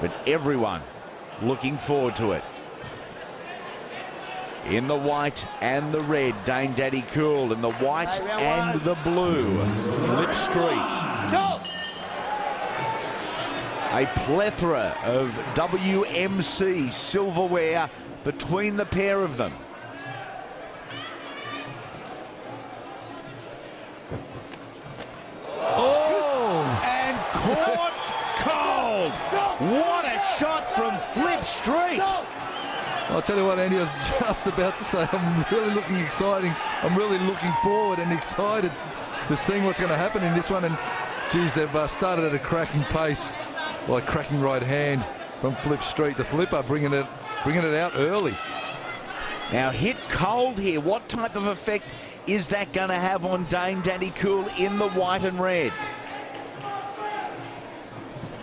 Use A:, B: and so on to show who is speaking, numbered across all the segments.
A: but everyone looking forward to it. In the white and the red, Dane Daddy Cool. In the white and the blue, Flip Street. A plethora of WMC silverware between the pair of them. Oh! And caught cold. What a shot from Flip Street.
B: I'll tell you what, Andy, I was just about to say I'm really looking exciting. I'm really looking forward and excited to seeing what's going to happen in this one. And, geez, they've started at a cracking pace, like cracking right hand from Flip Street. The flipper bringing it out early.
A: Now hit cold here. What type of effect is that going to have on Dane Daddy Cool in the white and red?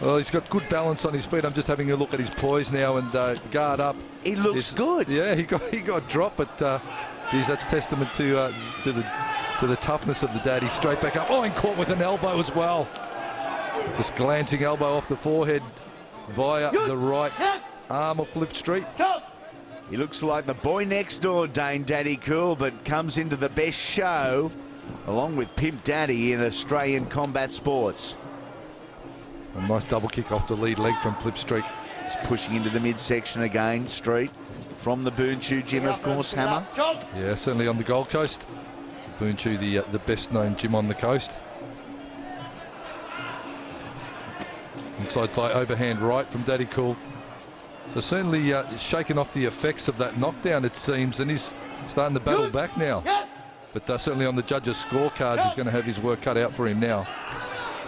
B: Well, he's got good balance on his feet. I'm just having a look at his poise now and guard up.
A: He looks good.
B: Yeah, he got dropped, but geez, that's testament to the toughness of the daddy. Straight back up. Oh, and caught with an elbow as well. Just glancing elbow off the forehead via the right arm of Flip Street.
A: He looks like the boy next door, Dane Daddy Cool, but comes into the best show along with Pimp Daddy in Australian combat sports.
B: A nice double kick off the lead leg from Flip Street.
A: He's pushing into the midsection again, Street. From the Boon Chew gym, of course, Hammer.
B: Yeah, certainly on the Gold Coast. Boon Chew, the best known gym on the coast. Inside thigh overhand right from Daddy Cool. So certainly shaking off the effects of that knockdown, it seems, and he's starting to battle back now. But certainly on the judges' scorecards, he's going to have his work cut out for him now.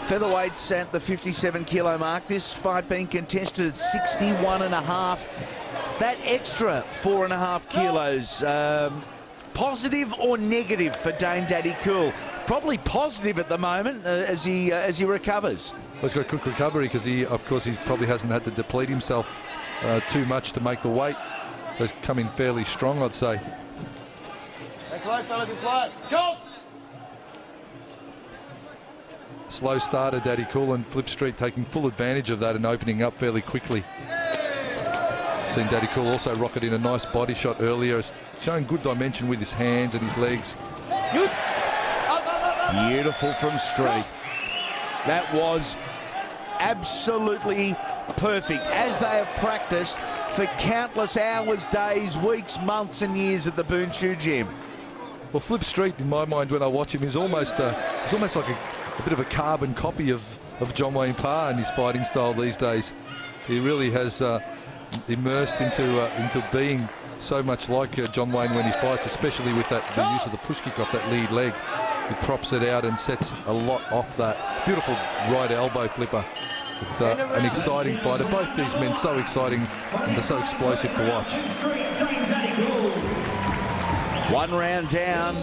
A: Featherweights at the 57-kilo mark. This fight being contested at 61.5. That extra 4.5 kilos, positive or negative for Dane Daddy Cool? Probably positive at the moment as he recovers.
B: Well, he's got quick recovery because he probably hasn't had to deplete himself too much to make the weight. So he's come in fairly strong, I'd say.
C: It's low, fellas, it's low. Go!
B: Slow starter, Daddy Cool, and Flip Street taking full advantage of that and opening up fairly quickly. Seen Daddy Cool also rocket in a nice body shot earlier, showing good dimension with his hands and his legs.
A: Beautiful from Street. That was absolutely perfect, as they have practiced for countless hours, days, weeks, months and years at the Boon Chew gym.
B: Well, Flip Street, in my mind, when I watch him, is almost like a bit of a carbon copy of John Wayne Parr in his fighting style these days. He really has immersed into being so much like John Wayne when he fights, especially with the use of the push kick off that lead leg. He props it out and sets a lot off that. Beautiful right elbow flipper. But, an exciting fighter. Both these men so exciting and they're so explosive to watch.
A: One round down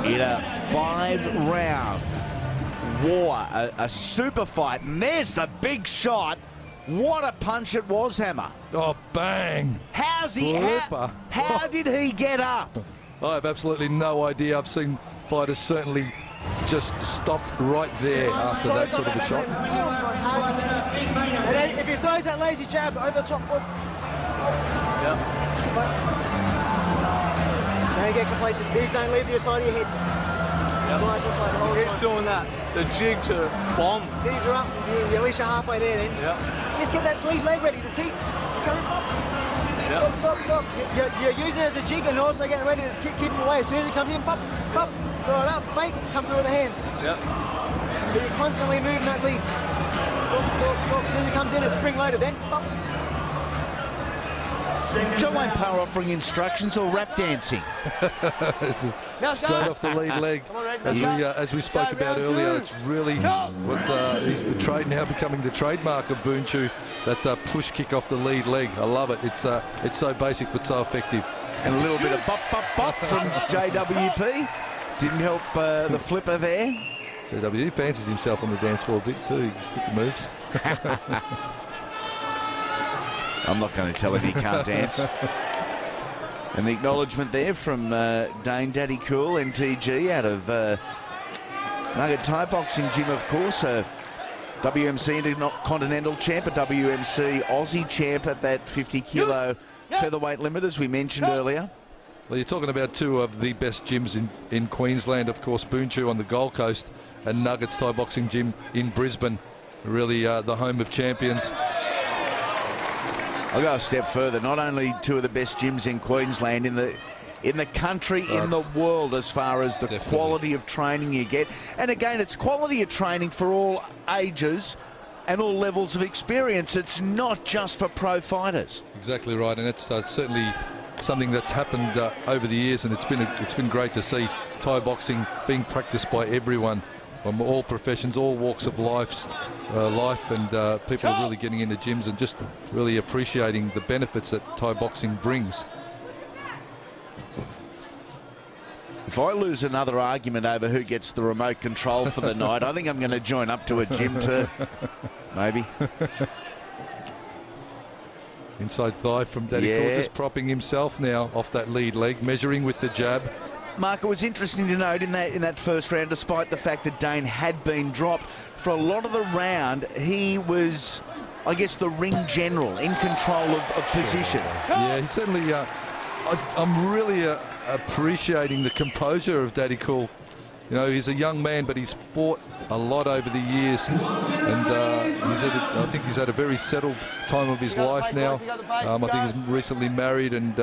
A: in a 5-round war, a super fight, and there's the big shot. What a punch it was, Hammer.
B: Oh, bang.
A: How did he get up?
B: I have absolutely no idea. I've seen fighters certainly just stopped right there after that sort of a shot.
C: And then if he throws that lazy jab over the top foot. Yep. Don't get complacent. These don't leave the side of your head. Yep. Nice and tight. He's doing that. The jig to bomb. These are up. You're at least halfway there then. Yep. Just get that lead leg ready. The teeth. Yep. You're using it as a jig and also getting ready to keep him away. As soon as he comes in, pop, pop, throw it up, fake, come through with the hands. Yep. So you're constantly moving that lead. As soon as he comes in, it's spring loaded then. Pop.
A: John Wayne Parr offering instructions or rap dancing?
B: Straight off the lead leg. As we spoke about earlier, it's really what is the trade now becoming the trademark of Boon Chew, that push kick off the lead leg. I love it. It's so basic but so effective.
A: And a little bit of bop, bop, bop from JWP. Didn't help the flipper there.
B: JWP fancies himself on the dance floor a bit too. He just get the moves.
A: I'm not going to tell him he can't dance. And the acknowledgement there from Dane Daddy Cool, NTG, out of Nugget Thai Boxing Gym, of course. WMC Intercontinental champ, a WMC Aussie champ at that 50 kilo featherweight limit, as we mentioned earlier.
B: Well, you're talking about two of the best gyms in Queensland, of course, Boonchu on the Gold Coast and Nuggets Thai Boxing Gym in Brisbane, really the home of champions.
A: I'll go a step further. Not only two of the best gyms in Queensland, in the country, in the world, as far as the quality of training you get. And again, it's quality of training for all ages and all levels of experience. It's not just for pro fighters.
B: Exactly right, and it's certainly something that's happened over the years, and it's been great to see Thai boxing being practiced by everyone from all professions, all walks of life, and people are really getting into gyms and just really appreciating the benefits that Thai boxing brings.
A: If I lose another argument over who gets the remote control for the night, I think I'm going to join up to a gym too. Maybe.
B: Inside thigh from Daddy Cool, just propping himself now off that lead leg, measuring with the jab.
A: Mark, it was interesting to note in that first round, despite the fact that Dane had been dropped, for a lot of the round, he was, I guess, the ring general, in control of position.
B: Yeah, he certainly... I'm really appreciating the composure of Daddy Cool. You know, he's a young man, but he's fought a lot over the years, and I think he's had a very settled time of his life now. I think he's recently married and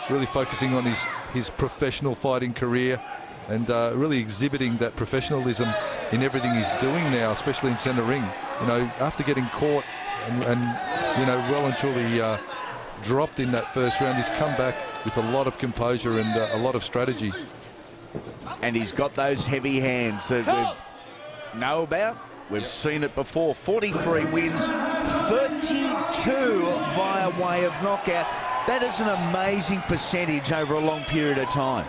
B: really focusing on his professional fighting career, and really exhibiting that professionalism in everything he's doing now, especially in centre ring. You know, after getting caught and you know, well and truly dropped in that first round, he's come back with a lot of composure and a lot of strategy.
A: And he's got those heavy hands that we know about. We've seen it before. 43 wins, 32 via way of knockout. That is an amazing percentage over a long period of time.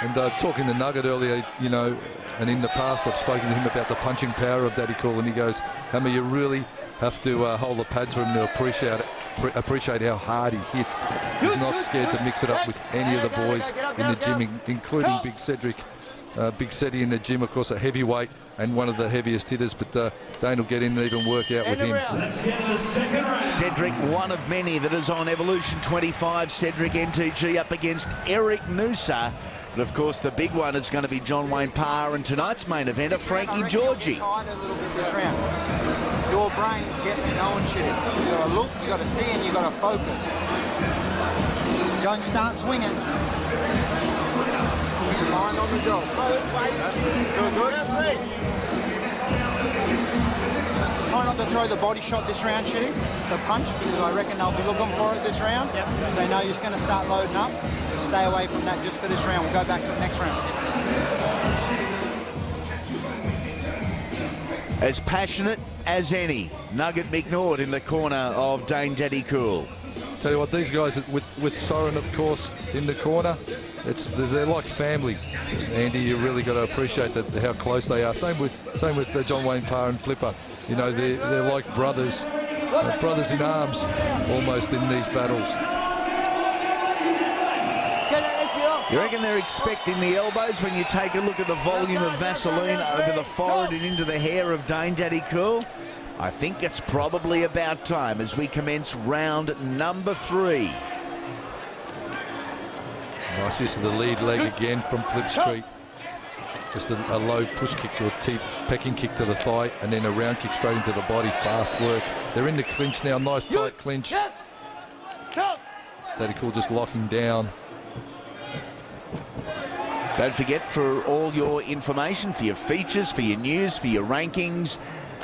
B: And talking to Nugget earlier, you know, and in the past I've spoken to him about the punching power of Daddy Cool, and he goes, Hammer, you really have to hold the pads for him to appreciate how hard he hits. He's not scared to mix it up with any of the boys in the gym, including Big Cedric. Big Ceddy in the gym, of course, a heavyweight and one of the heaviest hitters, but Dane will get in and even work out with him.
A: Cedric, one of many that is on Evolution 25. Cedric NTG up against Eric Noosa. But of course, the big one is going to be John Wayne Parr, and tonight's main eventer, Frankie Georgie.
C: Your brain's getting knowing shit. You got to look, you got to see, and you got to focus. Don't start swinging. Mind on the job. Try not to throw the body shot this round, Shitty. The punch, because I reckon they'll be looking for it this round. They know you're going to start loading up. Stay away from that just for this round. We'll go back to the next round.
A: As passionate as any, Nugget McNaught in the corner of Dane Daddy Cool.
B: Tell you what, these guys with Soren, of course, in the corner, they're like family. Andy, you really got to appreciate how close they are. Same with John Wayne Parr and Flipper. You know, they're like brothers in arms, almost in these battles.
A: You reckon they're expecting the elbows when you take a look at the volume of Vaseline over the forehead and into the hair of Dane Daddy Cool? I think it's probably about time as we commence round number 3.
B: Nice use of the lead leg again from Flip Street. Just a low push kick or pecking kick to the thigh, and then a round kick straight into the body. Fast work. They're in the clinch now. Nice tight clinch. Daddy Cool just locking down.
A: Don't forget, for all your information, for your features, for your news, for your rankings,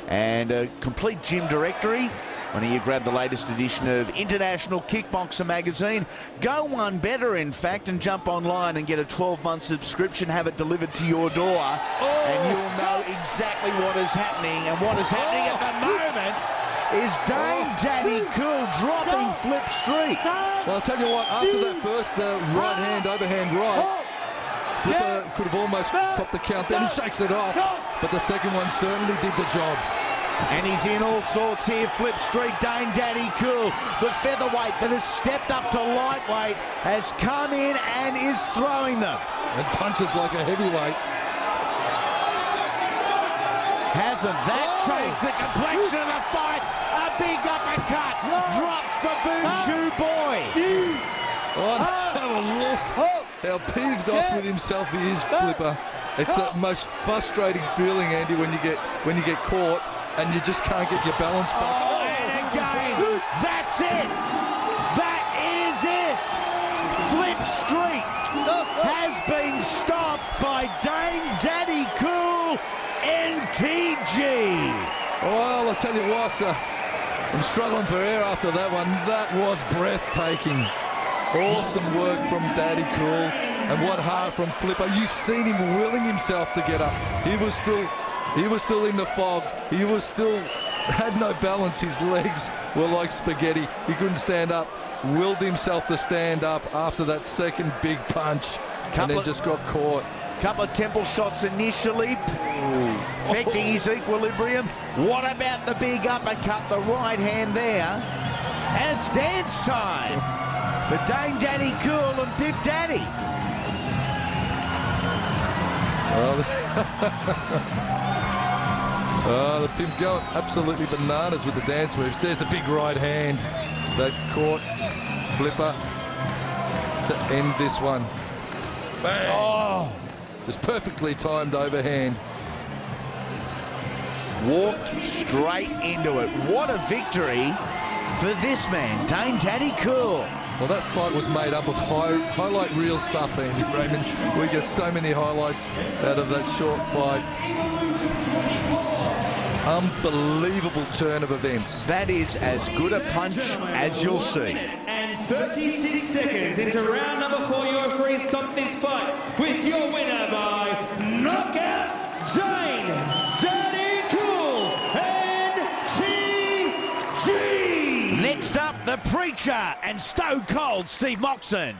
A: and a complete gym directory, why don't you grab the latest edition of International Kickboxer magazine? Go one better, in fact, and jump online and get a 12-month subscription, have it delivered to your door, and you'll know exactly what is happening. And what is happening at the moment is Dane Daddy Cool dropping Flip Street.
B: Well, I'll tell you what, after that first right hand, overhand right, Flipper could have almost copped the count, then he shakes it off, but the second one certainly did the job.
A: And he's in all sorts here, Flip Street. Dane Daddy Cool, the featherweight that has stepped up to lightweight, has come in and is throwing them.
B: And punches like a heavyweight.
A: Hasn't that changed the complexion of the fight? A big uppercut drops the Boonchu boy.
B: Oh, have a look how peeved off with himself he is, Flipper. It's the most frustrating feeling, Andy, when you get caught and you just can't get your balance back.
A: Oh, and again, that's it. That is it. Flip Street has been stopped by Dane Daddy Cool NTG.
B: Well, I'll tell you what, I'm struggling for air after that one. That was breathtaking. Awesome work from Daddy Cool, and what heart from Flipper. You've seen him willing himself to get up. He was still in the fog. He was still had no balance. His legs were like spaghetti. He couldn't stand up. Willed himself to stand up after that second big punch, and then just got caught.
A: Couple of temple shots initially, affecting his equilibrium. What about the big uppercut, the right hand there? And it's dance time for Dane Daddy Cool and Pip Daddy.
B: The Pimp going absolutely bananas with the dance moves. There's the big right hand that caught Flipper to end this one. Bang. Oh, just perfectly timed overhand.
A: Walked straight into it. What a victory for this man, Dane Daddy Cool.
B: Well, that fight was made up of highlight reel stuff, Andy Raymond. We get so many highlights out of that short fight. Unbelievable turn of events.
A: That is as good a punch as you'll see.
D: And 36 seconds into round number 4, your free stop this fight with your winner by knockout, Dane Daddy Cool NTG.
A: Next up, the Preacher and Stone Cold Steve Moxon.